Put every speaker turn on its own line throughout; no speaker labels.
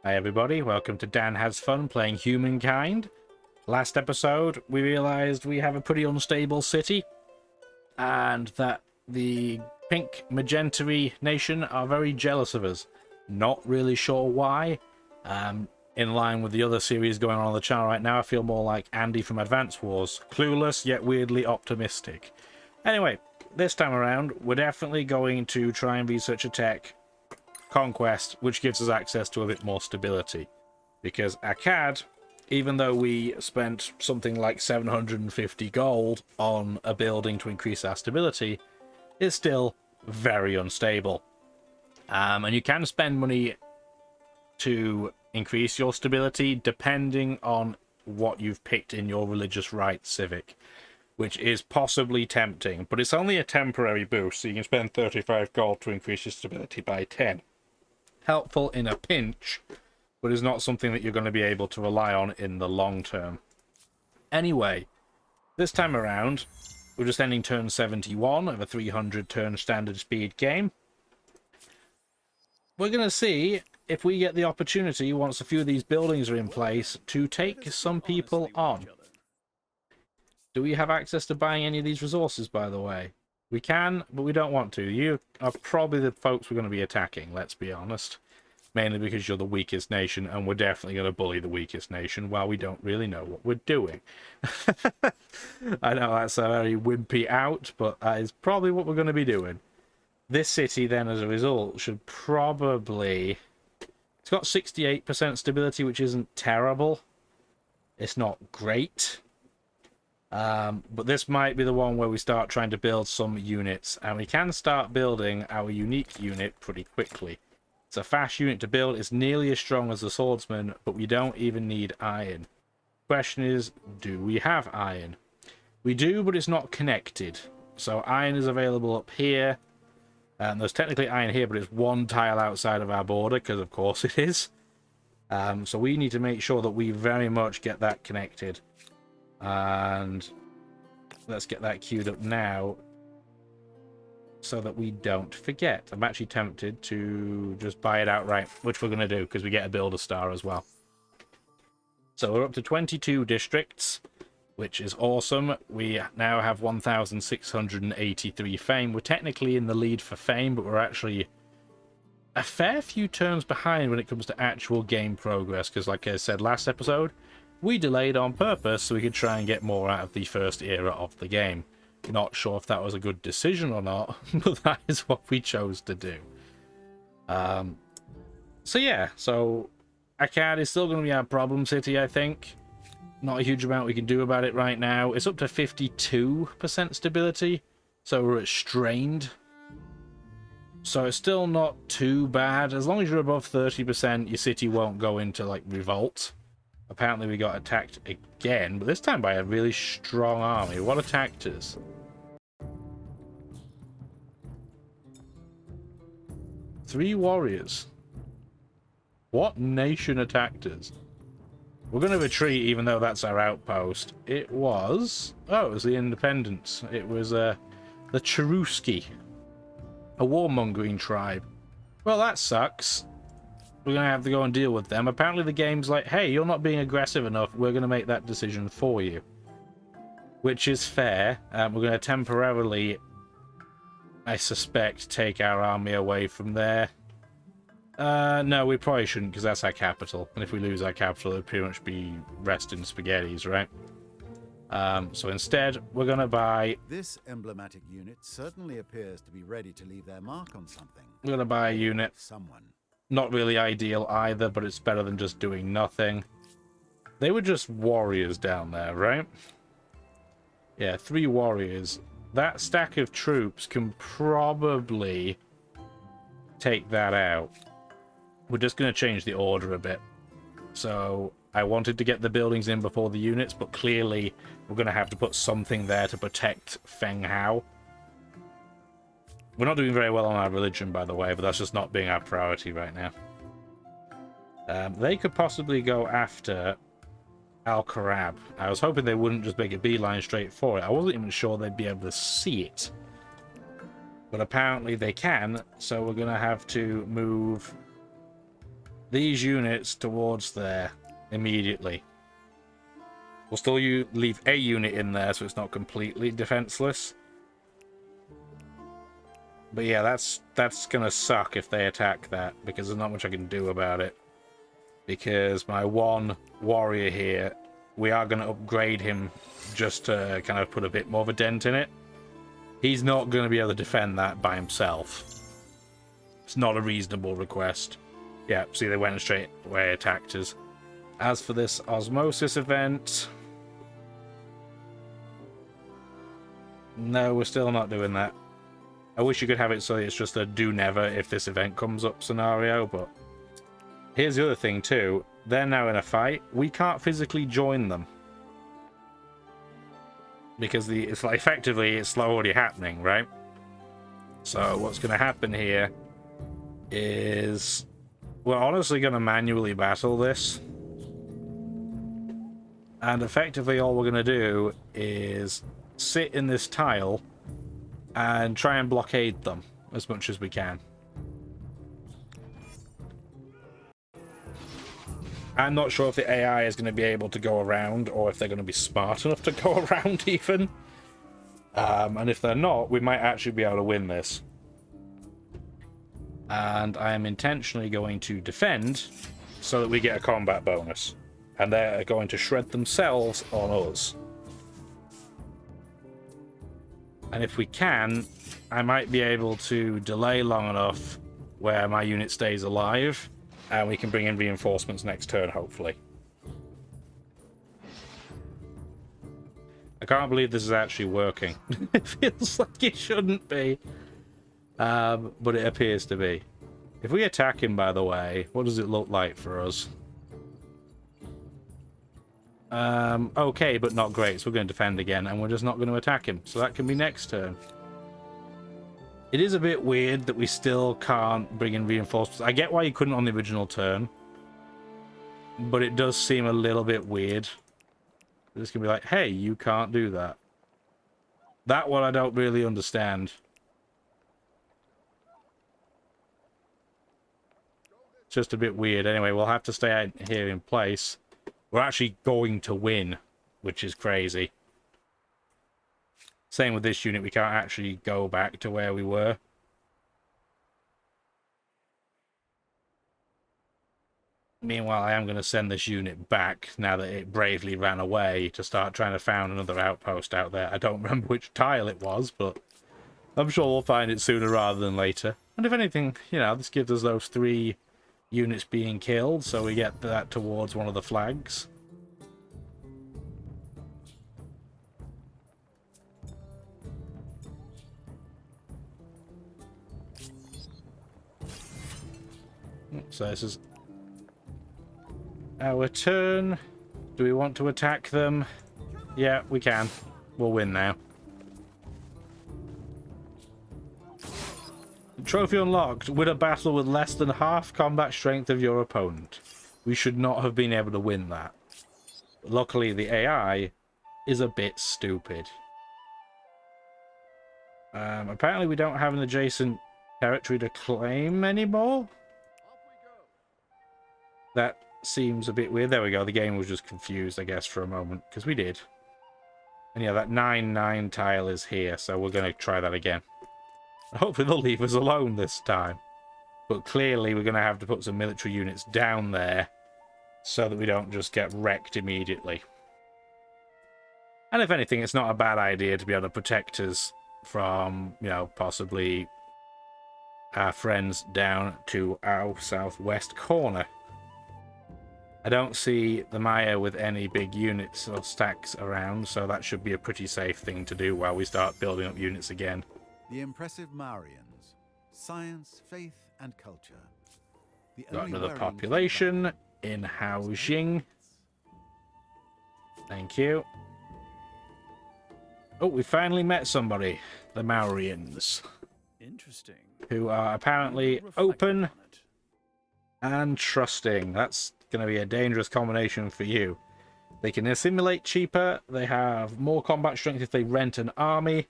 Hi everybody, welcome to Dan Has Fun playing Humankind. Last episode, we realised we have a pretty unstable city, and that the pink magenta nation are very jealous of us. Not really sure why. In line with the other series going on the channel right now, I feel more like Andy from Advance Wars. Clueless, yet weirdly optimistic. Anyway, this time around, we're definitely going to try and research a tech conquest, which gives us access to a bit more stability. Because Akkad, even though we spent something like 750 gold on a building to increase our stability, is still very unstable. And you can spend money to increase your stability depending on what you've picked in your religious right civic, which is possibly tempting, but it's only a temporary boost, so you can spend 35 gold to increase your stability by 10. Helpful in a pinch, but is not something that you're going to be able to rely on in the long term. Anyway, this time around, we're just ending turn 71 of a 300 turn standard speed game. We're going to see if we get the opportunity, once a few of these buildings are in place, to take some people on. Do we have access to buying any of these resources, by the way? We can, but we don't want to. You are probably the folks we're going to be attacking, let's be honest. Mainly because you're the weakest nation, and we're definitely going to bully the weakest nation while we don't really know what we're doing. I know that's a very wimpy out, but that is probably what we're going to be doing. This city, then, as a result, should probably... It's got 68% stability, which isn't terrible. It's not great. But this might be the one where we start trying to build some units, and we can start building our unique unit pretty quickly. It's a fast unit to build. It's nearly as strong as the swordsman, but we don't even need iron. Question is, do we have iron? We do, but it's not connected. So iron is available up here. And there's technically iron here, but it's one tile outside of our border, because of course it is. So we need to make sure that we very much get that connected. And let's get that queued up now so that we don't forget. I'm actually tempted to just buy it outright, which we're going to do because we get a builder star as well. So we're up to 22 districts, which is awesome. We now have 1,683 fame. We're technically in the lead for fame, but we're actually a fair few turns behind when it comes to actual game progress, because like I said last episode, we delayed on purpose so we could try and get more out of the first era of the game. Not sure if that was a good decision or not, but that is what we chose to do. So yeah, so Akkad is still going to be our problem city, I think. Not a huge amount we can do about it right now. It's up to 52% stability, so we're at strained. So it's still not too bad. As long as you're above 30%, your city won't go into, like, revolt. Apparently we got attacked again, but this time by a really strong army. What attacked us? Three warriors. What nation attacked us? We're going to retreat, even though that's our outpost. It was... Oh, it was the Independents. It was the Cheruski. A warmongering tribe. Well, that sucks. We're going to have to go and deal with them. Apparently the game's like, hey, you're not being aggressive enough. We're going to make that decision for you. Which is fair. We're going to temporarily, I suspect, take our army away from there. No, we probably shouldn't, because that's our capital. And if we lose our capital, it'd pretty much be rest in spaghettis, right? So instead, we're going to buy...
This emblematic unit certainly appears to be ready to leave their mark on something.
We're going to buy a unit.
Someone.
Not really ideal either, but it's better than just doing nothing. They were just warriors down there, right? Yeah, 3 warriors. That stack of troops can probably take that out. We're just going to change the order a bit. So I wanted to get the buildings in before the units, but clearly we're going to have to put something there to protect Feng Hao. We're not doing very well on our religion, by the way, but that's just not being our priority right now. They could possibly go after Al-Karab. I was hoping they wouldn't just make a beeline straight for it. I wasn't even sure they'd be able to see it. But apparently they can, so we're going to have to move these units towards there immediately. We'll still leave a unit in there so it's not completely defenseless. But yeah, that's gonna suck if they attack that, because there's not much I can do about it. Because my one warrior here, we are gonna upgrade him just to kind of put a bit more of a dent in it. He's not gonna be able to defend that by himself. It's not a reasonable request. Yeah, see, they went straight away, attacked us. As for this osmosis event, no, we're still not doing that. I wish you could have it so it's just a do never if this event comes up scenario, but here's the other thing too. They're now in a fight. We can't physically join them. Because it's like effectively it's already happening, right? So what's going to happen here is we're honestly going to manually battle this. And effectively all we're going to do is sit in this tile and try and blockade them as much as we can. I'm not sure if the AI is going to be able to go around, or if they're going to be smart enough to go around even. And if they're not, we might actually be able to win this. And I am intentionally going to defend so that we get a combat bonus. And they're going to shred themselves on us. And if we can, I might be able to delay long enough where my unit stays alive, and we can bring in reinforcements next turn, hopefully. I can't believe this is actually working. It feels like it shouldn't be. But it appears to be. If we attack him, by the way, what does it look like for us? Okay, but not great. So we're going to defend again, and we're just not going to attack him. So that can be next turn. It is a bit weird that we still can't bring in reinforcements. I get why you couldn't on the original turn, but it does seem a little bit weird. It's going to be like, hey, you can't do that. That one I don't really understand. It's just a bit weird. Anyway, we'll have to stay out here in place. We're actually going to win, which is crazy. Same with this unit, we can't actually go back to where we were. Meanwhile, I am going to send this unit back, now that it bravely ran away, to start trying to find another outpost out there. I don't remember which tile it was, but I'm sure we'll find it sooner rather than later. And if anything, you know, this gives us those 3 units being killed, so we get that towards one of the flags. So this is our turn. Do we want to attack them? Yeah, we can. We'll win now. Trophy unlocked. Win a battle with less than half combat strength of your opponent. We should not have been able to win that. Luckily, the AI is a bit stupid. Apparently, we don't have an adjacent territory to claim anymore. That seems a bit weird. There we go. The game was just confused, I guess, for a moment, because we did. And yeah, that 9-9 tile is here, so we're going to try that again. Hopefully they'll leave us alone this time. But clearly we're going to have to put some military units down there so that we don't just get wrecked immediately. And if anything, it's not a bad idea to be able to protect us from, you know, possibly our friends down to our southwest corner. I don't see the Maya with any big units or stacks around, so that should be a pretty safe thing to do while we start building up units again.
The impressive Maurians. Science, faith, and culture.
Got another population in housing. Thank you. Oh, we finally met somebody. The Maurians.
Interesting.
Who are apparently open and trusting. That's going to be a dangerous combination for you. They can assimilate cheaper. They have more combat strength if they rent an army.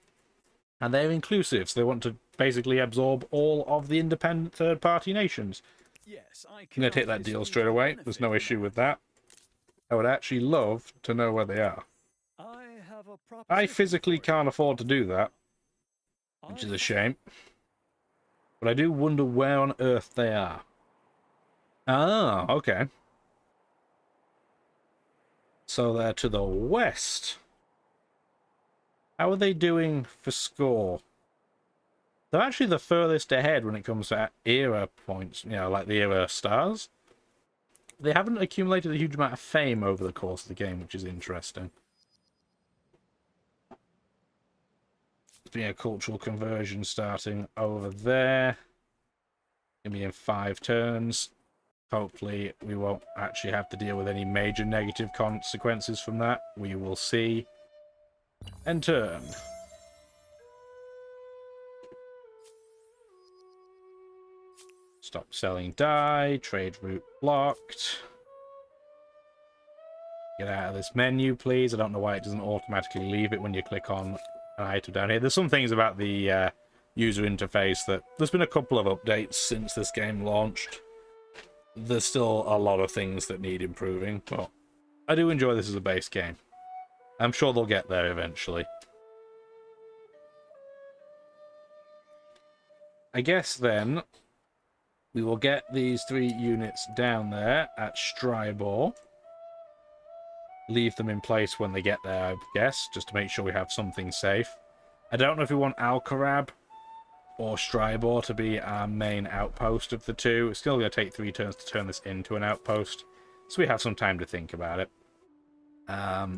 And they're inclusive, so they want to basically absorb all of the independent third-party nations.
Yes, I
I'm going to take that deal straight away. There's no issue with that. I would actually love to know where they are. I physically can't afford to do that, which is a shame. But I do wonder where on earth they are. Ah, okay. So they're to the west. How are they doing for score? They're actually the furthest ahead when it comes to era points, you know, like the era stars. They haven't accumulated a huge amount of fame over the course of the game, which is interesting. There's been a cultural conversion starting over there. Gonna be in 5 turns. Hopefully we won't actually have to deal with any major negative consequences from that. We will see. And turn. Stop selling dye. Trade route blocked. Get out of this menu, please. I don't know why it doesn't automatically leave it when you click on an item down here. There's some things about the user interface that... There's been a couple of updates since this game launched. There's still a lot of things that need improving, but I do enjoy this as a base game. I'm sure they'll get there eventually. I guess then we will get these 3 units down there at Strybor. Leave them in place when they get there, I guess, just to make sure we have something safe. I don't know if we want Alcarab or Strybor to be our main outpost of the 2. It's still going to take 3 turns to turn this into an outpost, so we have some time to think about it.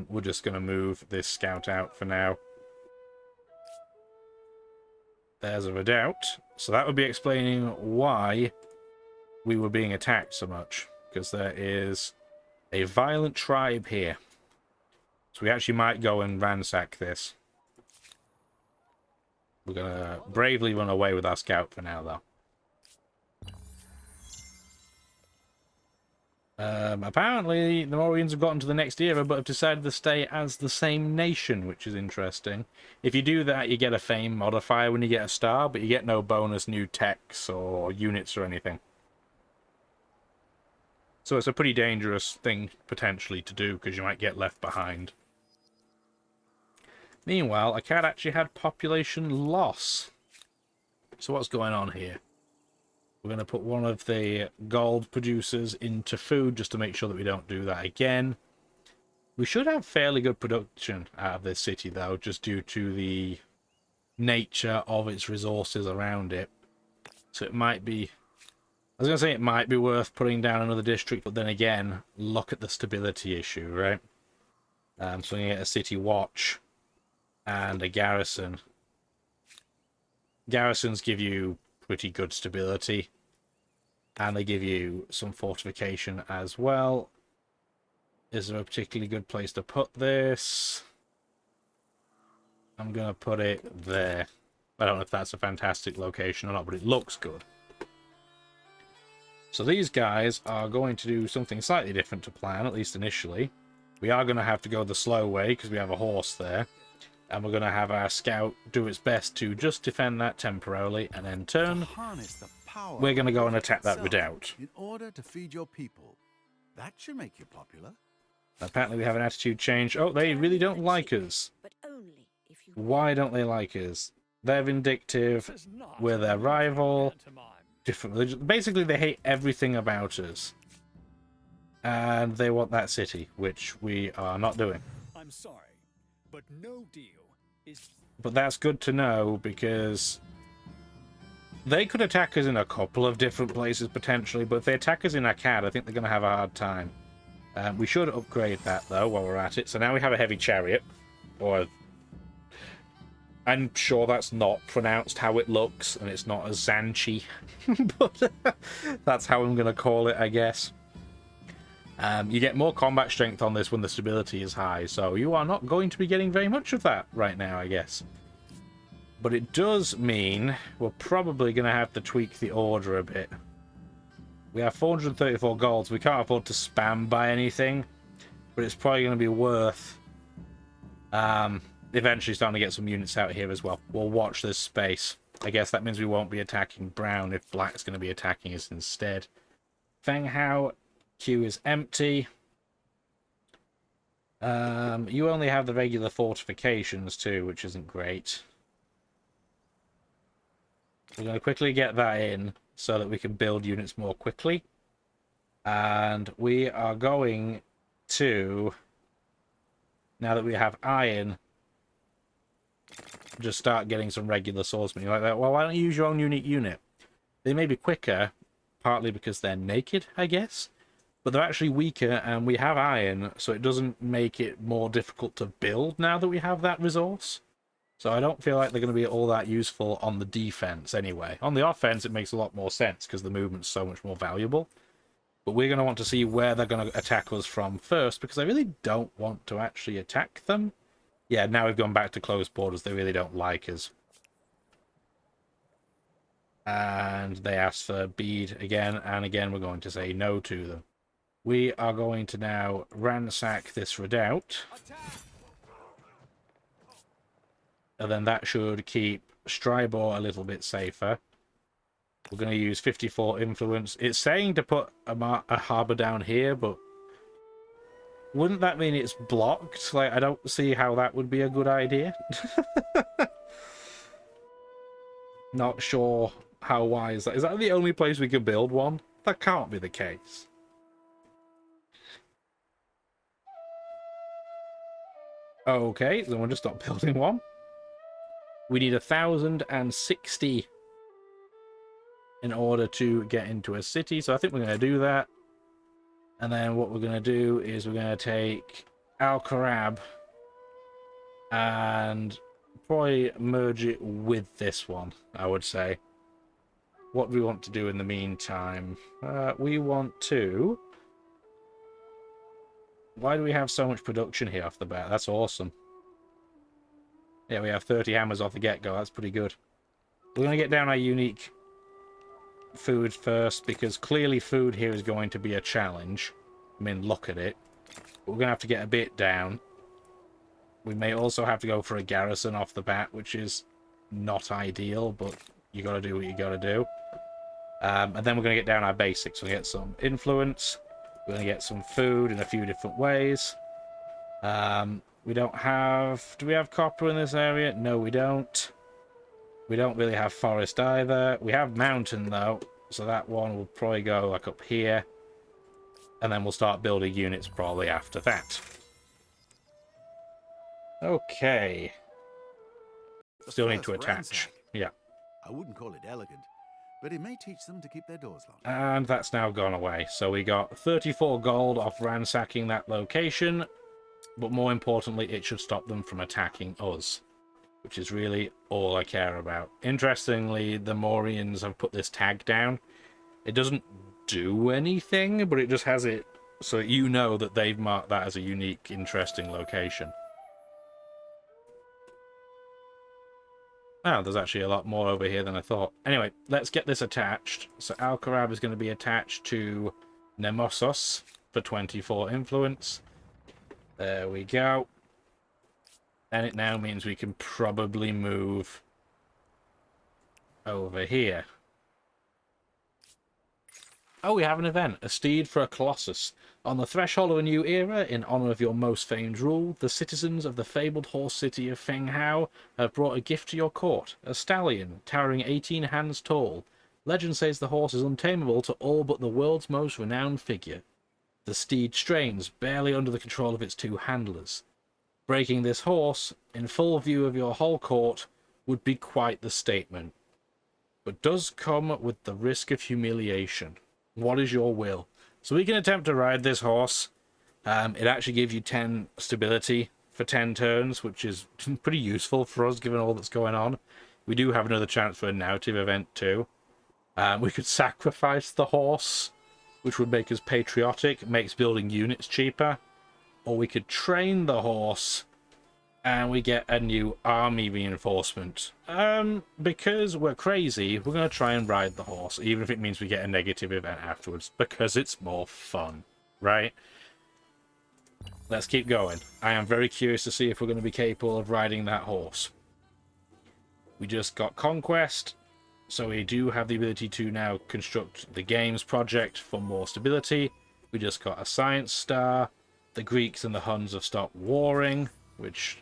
We're just going to move this scout out for now. There's a redoubt. So that would be explaining why we were being attacked so much, because there is a violent tribe here. So we actually might go and ransack this. We're going to bravely run away with our scout for now, though. Apparently, the Morians have gotten to the next era, but have decided to stay as the same nation, which is interesting. If you do that, you get a fame modifier when you get a star, but you get no bonus new techs or units or anything. So it's a pretty dangerous thing, potentially, to do, because you might get left behind. Meanwhile, Akkad actually had population loss. So what's going on here? We're going to put one of the gold producers into food just to make sure that we don't do that again. We should have fairly good production out of this city, though, just due to the nature of its resources around it. So it might be... I was going to say it might be worth putting down another district, but then again, look at the stability issue, right? So we get a city watch and a garrison. Garrisons give you pretty good stability, and they give you some fortification as well. Is there a particularly good place to put this? I'm going to put it there. I don't know if that's a fantastic location or not, but it looks good. So these guys are going to do something slightly different to plan, at least initially. We are going to have to go the slow way because we have a horse there. And we're going to have our scout do its best to just defend that temporarily, and then turn. We're going to go and attack that redoubt.
In order to feed your people. That should make you popular.
Apparently we have an attitude change. Oh, they really don't like us. Why don't they like us? They're vindictive. We're their rival. Different religion. Basically, they hate everything about us. And they want that city, which we are not doing.
I'm sorry, but no deal is...
But that's good to know, because they could attack us in a couple of different places, potentially, but if they attack us in Akkad, I think they're going to have a hard time. We should upgrade that, though, while we're at it. So now we have a heavy chariot, or... I'm sure that's not pronounced how it looks, and it's not a Zanchi, but that's how I'm going to call it, I guess. You get more combat strength on this when the stability is high, so you are not going to be getting very much of that right now, I guess. But it does mean we're probably going to have to tweak the order a bit. We have 434 gold, so we can't afford to spam buy anything, but it's probably going to be worth eventually starting to get some units out here as well. We'll watch this space. I guess that means we won't be attacking brown if black's going to be attacking us instead. Feng Hao, queue is empty. You only have the regular fortifications too, which isn't great. We're going to quickly get that in so that we can build units more quickly. And we are going to, now that we have iron, just start getting some regular swordsmen. You're like that. Well, why don't you use your own unique unit? They may be quicker, partly because they're naked, I guess. But they're actually weaker, and we have iron, so it doesn't make it more difficult to build now that we have that resource. So I don't feel like they're going to be all that useful on the defense anyway. On the offense, it makes a lot more sense because the movement's so much more valuable. But we're going to want to see where they're going to attack us from first, because I really don't want to actually attack them. Yeah, now we've gone back to close borders. They really don't like us. And they ask for bead again, and again we're going to say no to them. We are going to now ransack this redoubt. And then that should keep Strybor a little bit safer. We're going to use 54 influence. It's saying to put a harbour down here, but wouldn't that mean it's blocked? Like, I don't see how that would be a good idea. Not sure how wise that is. That the only place we can build one? That can't be the case. Okay, then we'll just stop building one. We need 1,060 in order to get into a city, so I think we're going to do that. And then what we're going to do is we're going to take Al-Karab and probably merge it with this one, I would say. What do we want to do in the meantime? We want to... Why do we have so much production here off the bat? That's awesome. Yeah, we have 30 hammers off the get-go. That's pretty good. We're going to get down our unique food first, because clearly food here is going to be a challenge. I mean, look at it. But we're going to have to get a bit down. We may also have to go for a garrison off the bat, which is not ideal, but you got to do what you got to do. And then we're going to get down our basics. We'll get some influence. We're going to get some food in a few different ways. We don't have... Do we have copper in this area? No, we don't. We don't really have forest either. We have mountain, though. So that one will probably go like up here. And then we'll start building units probably after that. Okay. Still need to attach. Yeah.
I wouldn't call it elegant, but it may teach them to keep their doors locked.
And that's now gone away. So we got 34 gold off ransacking that location. But more importantly, it should stop them from attacking us, which is really all I care about. Interestingly, the Morians have put this tag down. It doesn't do anything, but it just has it so you know that they've marked that as a unique, interesting location. Oh, there's actually a lot more over here than I thought. Anyway, let's get this attached. So Al-Karab is going to be attached to Nemosos for 24 influence. There we go. And it now means we can probably move over here. Oh, we have an event. A steed for a colossus. On the threshold of a new era, in honor of your most famed rule, the citizens of the fabled horse city of Feng Hao have brought a gift to your court. A stallion, towering 18 hands tall. Legend says the horse is untamable to all but the world's most renowned figure. The steed strains, barely under the control of its two handlers. Breaking this horse, in full view of your whole court, would be quite the statement. But does come with the risk of humiliation. What is your will? So we can attempt to ride this horse. It actually gives you 10 stability for 10 turns, which is pretty useful for us given all that's going on. We do have another chance for a narrative event too. We could sacrifice the horse, which would make us patriotic, makes building units cheaper. Or we could train the horse, and we get a new army reinforcement. Because we're crazy, we're going to try and ride the horse, even if it means we get a negative event afterwards, because it's more fun, right? Let's keep going. I am very curious to see if we're going to be capable of riding that horse. We just got Conquest. So we do have the ability to now construct the games project for more stability. We just got a science star. The Greeks and the Huns have stopped warring, which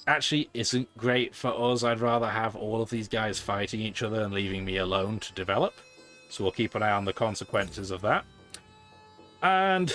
actually isn't great for us. I'd rather have all of these guys fighting each other and leaving me alone to develop. So we'll keep an eye on the consequences of that. And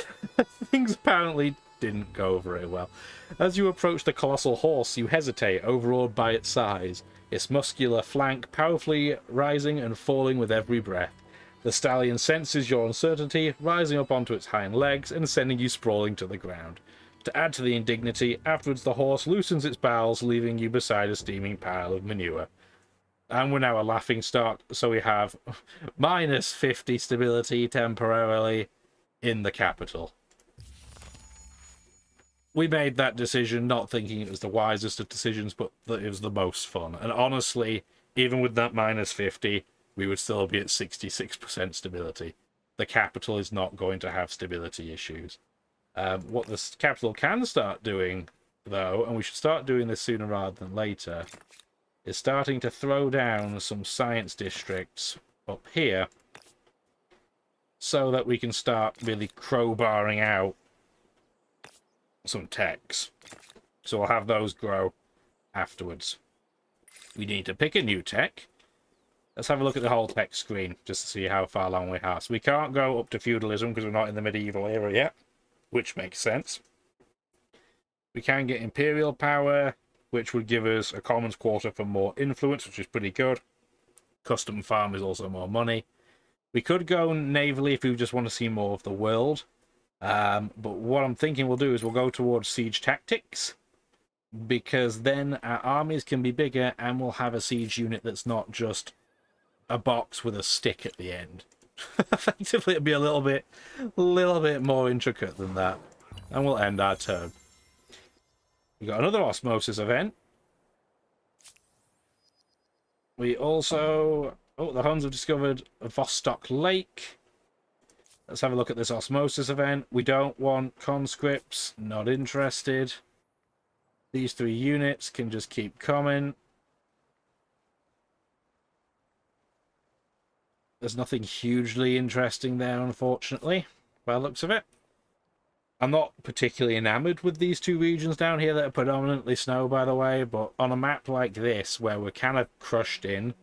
things apparently didn't go very well. As you approach the colossal horse, you hesitate, overawed by its size, its muscular flank powerfully rising and falling with every breath. The stallion senses your uncertainty, rising up onto its hind legs and sending you sprawling to the ground. To add to the indignity, afterwards the horse loosens its bowels, leaving you beside a steaming pile of manure. And we're now a laughing stock, so we have minus 50 stability temporarily in the capital. We made that decision not thinking it was the wisest of decisions, but that it was the most fun. And honestly, even with that minus 50, we would still be at 66% stability. The capital is not going to have stability issues. What the capital can start doing, though, and we should start doing this sooner rather than later, is starting to throw down some science districts up here so that we can start really crowbarring out some techs. So we'll have those grow afterwards. We need to pick a new tech. Let's have a look at the whole tech screen just to see how far along we are. So we can't go up to feudalism because we're not in the medieval era yet, which makes sense. We can get imperial power, which would give us a commons quarter for more influence, which is pretty good. Custom farm is also more money. We could go navally if we just want to see more of the world. But what I'm thinking we'll do is we'll go towards siege tactics, because then our armies can be bigger and we'll have a siege unit that's not just a box with a stick at the end. Effectively, it'll be a little bit more intricate than that. And we'll end our turn. We got another osmosis event. We also... Oh, the Huns have discovered Vostok Lake. Let's have a look at this osmosis event. We don't want conscripts. Not interested. These 3 units can just keep coming. There's nothing hugely interesting there, unfortunately, by the looks of it. I'm not particularly enamored with these 2 regions down here that are predominantly snow, by the way, but on a map like this, where we're kind of crushed in,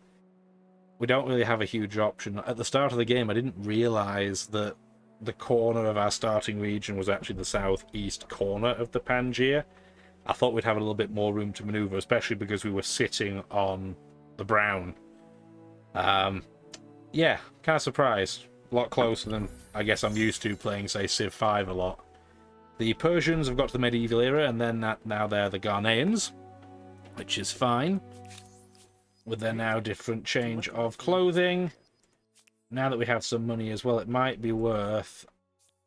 we don't really have a huge option. At the start of the game, I didn't realize that the corner of our starting region was actually the southeast corner of the Pangaea. I thought we'd have a little bit more room to maneuver, especially because we were sitting on the brown. Yeah, kind of surprised. A lot closer than I guess I'm used to playing, say, Civ 5 a lot. The Persians have got to the medieval era, and then now they're the Ghanaians, which is fine. With their now different change of clothing. Now that we have some money as well, it might be worth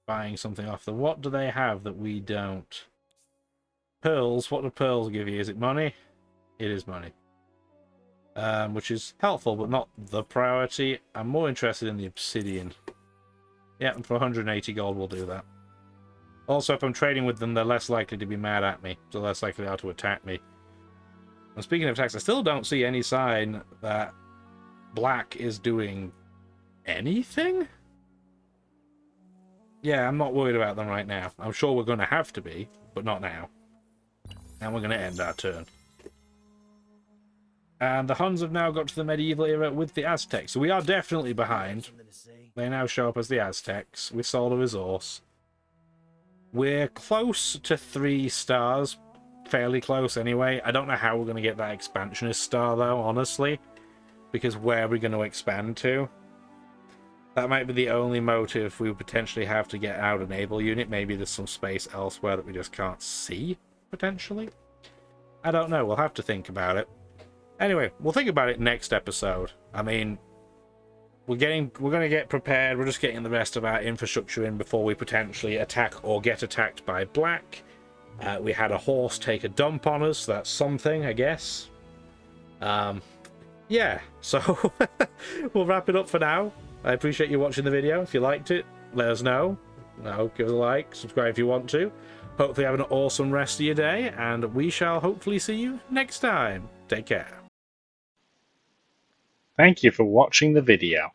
buying something off them. What do they have that we don't? Pearls. What do pearls give you? Is it money? It is money. Which is helpful, but not the priority. I'm more interested in the obsidian. Yeah, and for 180 gold we'll do that. Also, if I'm trading with them, they're less likely to be mad at me. So less likely they are to attack me. And speaking of attacks, I still don't see any sign that black is doing anything? Yeah, I'm not worried about them right now. I'm sure we're going to have to be, but not now. And we're going to end our turn. And the Huns have now got to the medieval era with the Aztecs. So we are definitely behind. They now show up as the Aztecs. We sold a resource. We're close to 3 stars. Fairly close anyway. I don't know how we're going to get that expansionist star though, honestly. Because where are we going to expand to? That might be the only motive we would potentially have to get out a naval unit. Maybe there's some space elsewhere that we just can't see, potentially. I don't know. We'll have to think about it. Anyway, we'll think about it next episode. I mean, we're going to get prepared. We're just getting the rest of our infrastructure in before we potentially attack or get attacked by black. We had a horse take a dump on us. That's something, I guess. Yeah, so we'll wrap it up for now. I appreciate you watching the video. If you liked it, let us know. Give us a like, subscribe if you want to. Hopefully have an awesome rest of your day, and we shall hopefully see you next time. Take care. Thank you for watching the video.